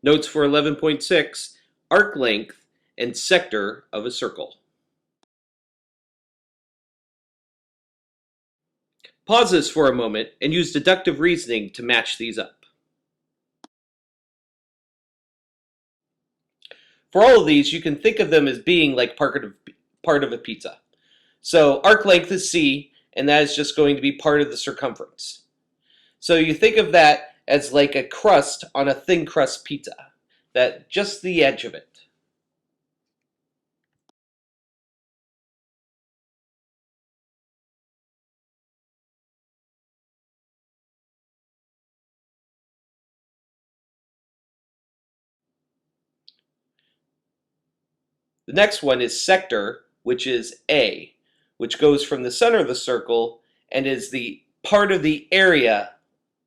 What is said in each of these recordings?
Notes for 11.6, arc length and sector of a circle. Pause this for a moment and use deductive reasoning to match these up. For all of these, you can think of them as being like part of a pizza. So arc length is C, and that is just going to be part of the circumference. So you think of that as like a crust on a thin crust pizza, that just the edge of it. The next one is sector, which is A, which goes from the center of the circle and is the part of the area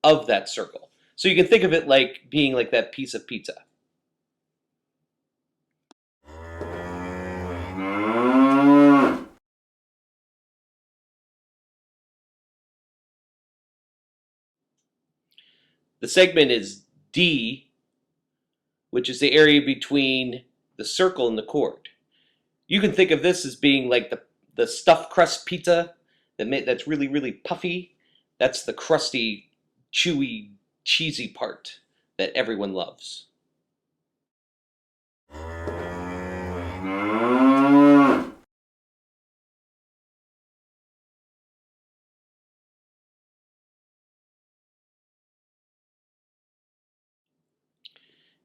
of that circle. So you can think of it like being like that piece of pizza. The segment is D, which is the area between the circle and the chord. You can think of this as being like the stuffed crust pizza that's really, really puffy. That's the crusty, chewy, cheesy part that everyone loves.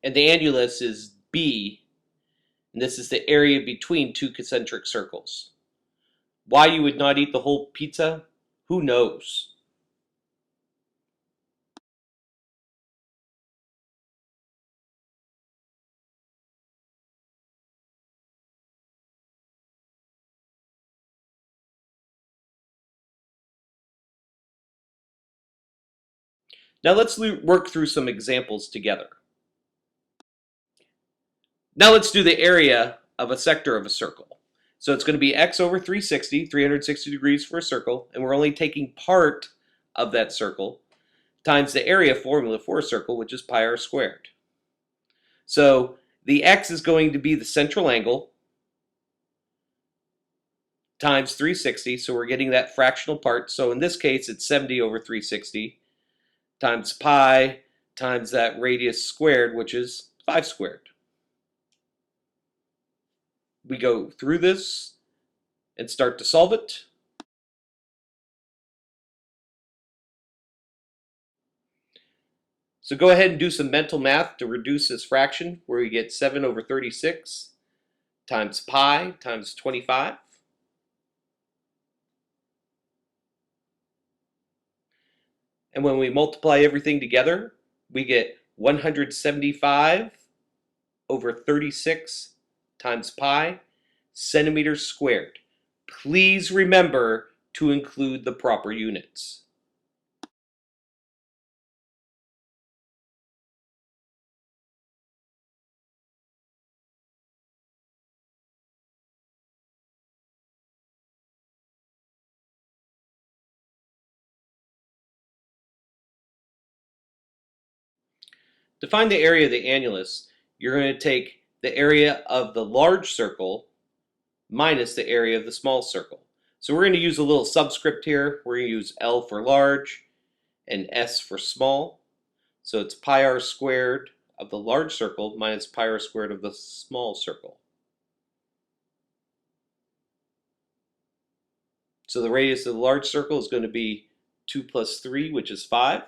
And the annulus is B, and this is the area between two concentric circles. Why you would not eat the whole pizza? Who knows? Now let's work through some examples together. Now let's do the area of a sector of a circle. So it's going to be x over 360, 360 degrees for a circle, and we're only taking part of that circle, times the area formula for a circle, which is pi r squared. So the x is going to be the central angle times 360, so we're getting that fractional part. So in this case, it's 70 over 360 times pi times that radius squared, which is 5 squared. We go through this and start to solve it. So go ahead and do some mental math to reduce this fraction, where we get 7 over 36 times pi times 25. And when we multiply everything together, we get 175 over 36 times pi centimeters squared. Please remember to include the proper units. To find the area of the annulus, you're going to take the area of the large circle minus the area of the small circle. So we're going to use a little subscript here. We're going to use L for large and S for small. So it's pi r squared of the large circle minus pi r squared of the small circle. So the radius of the large circle is going to be 2 plus 3, which is 5.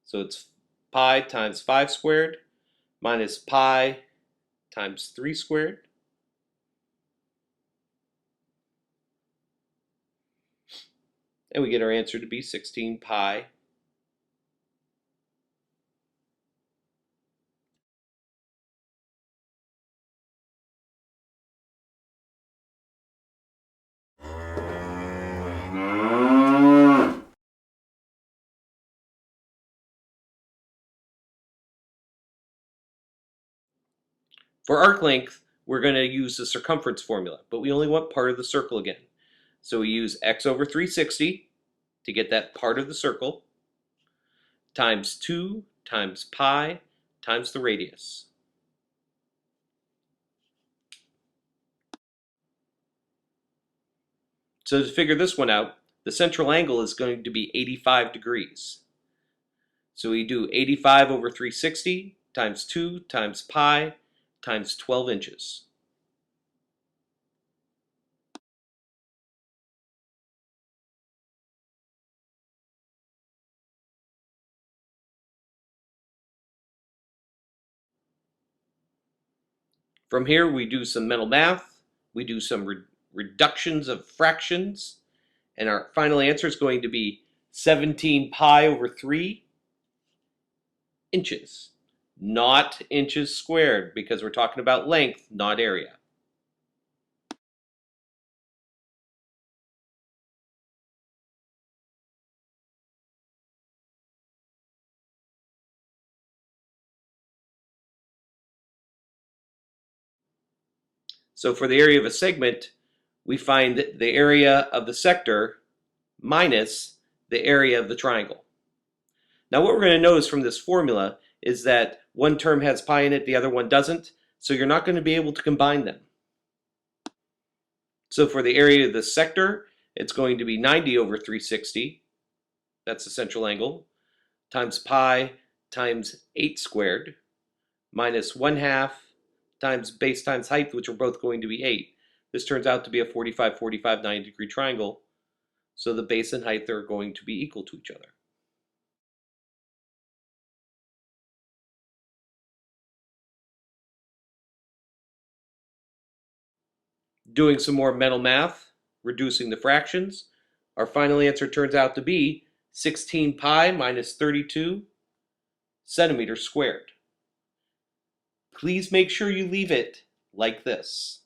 So it's pi times 5 squared minus pi times 3 squared. And we get our answer to be 16 pi. For arc length, we're going to use the circumference formula, but we only want part of the circle again. So we use x over 360 to get that part of the circle, times 2 times pi times the radius. So to figure this one out, the central angle is going to be 85 degrees. So we do 85 over 360 times 2 times pi times 12 inches. From here we do some mental math, we do some reductions of fractions, and our final answer is going to be 17 pi over 3 inches. Not inches squared, because we're talking about length, not area. So for the area of a segment, we find the area of the sector minus the area of the triangle. Now what we're going to notice from this formula is that one term has pi in it, the other one doesn't, so you're not going to be able to combine them. So for the area of the sector, it's going to be 90 over 360, that's the central angle, times pi times 8 squared, minus 1/2 times base times height, which are both going to be 8. This turns out to be a 45, 45, 90-degree triangle, so the base and height are going to be equal to each other. Doing some more mental math, reducing the fractions, our final answer turns out to be 16 pi minus 32 centimeters squared. Please make sure you leave it like this.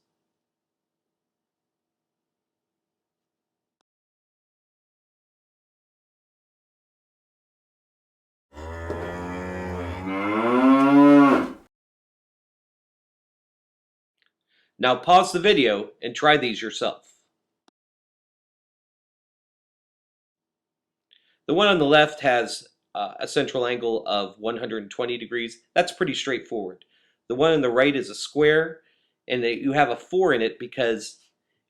Now pause the video and try these yourself. The one on the left has a central angle of 120 degrees. That's pretty straightforward. The one on the right is a square, and you have a 4 in it because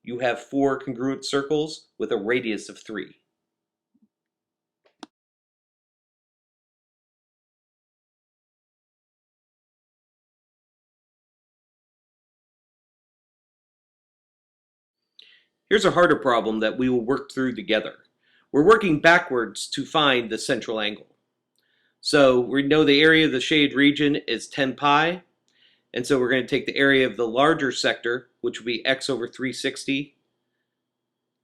you have 4 congruent circles with a radius of 3. Here's a harder problem that we will work through together. We're working backwards to find the central angle. So we know the area of the shaded region is 10 pi, and so we're going to take the area of the larger sector, which will be x over 360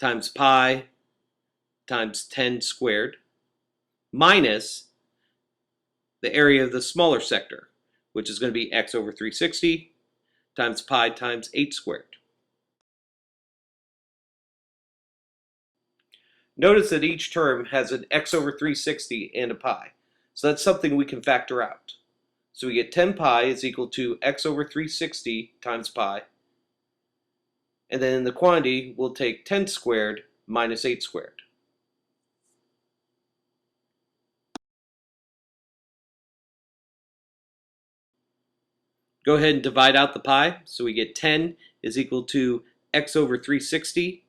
times pi times 10 squared, minus the area of the smaller sector, which is going to be x over 360 times pi times 8 squared. Notice that each term has an x over 360 and a pi, so that's something we can factor out. So we get 10 pi is equal to x over 360 times pi, and then in the quantity we'll take 10 squared minus 8 squared. Go ahead and divide out the pi, so we get 10 is equal to x over 360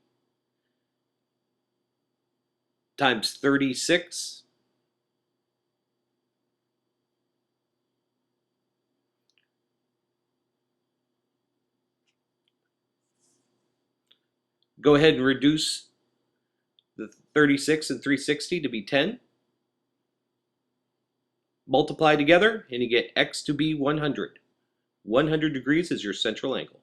times 36 go ahead and reduce the 36 and 360 to be 10. Multiply together and you get x to be 100. 100 degrees is your central angle.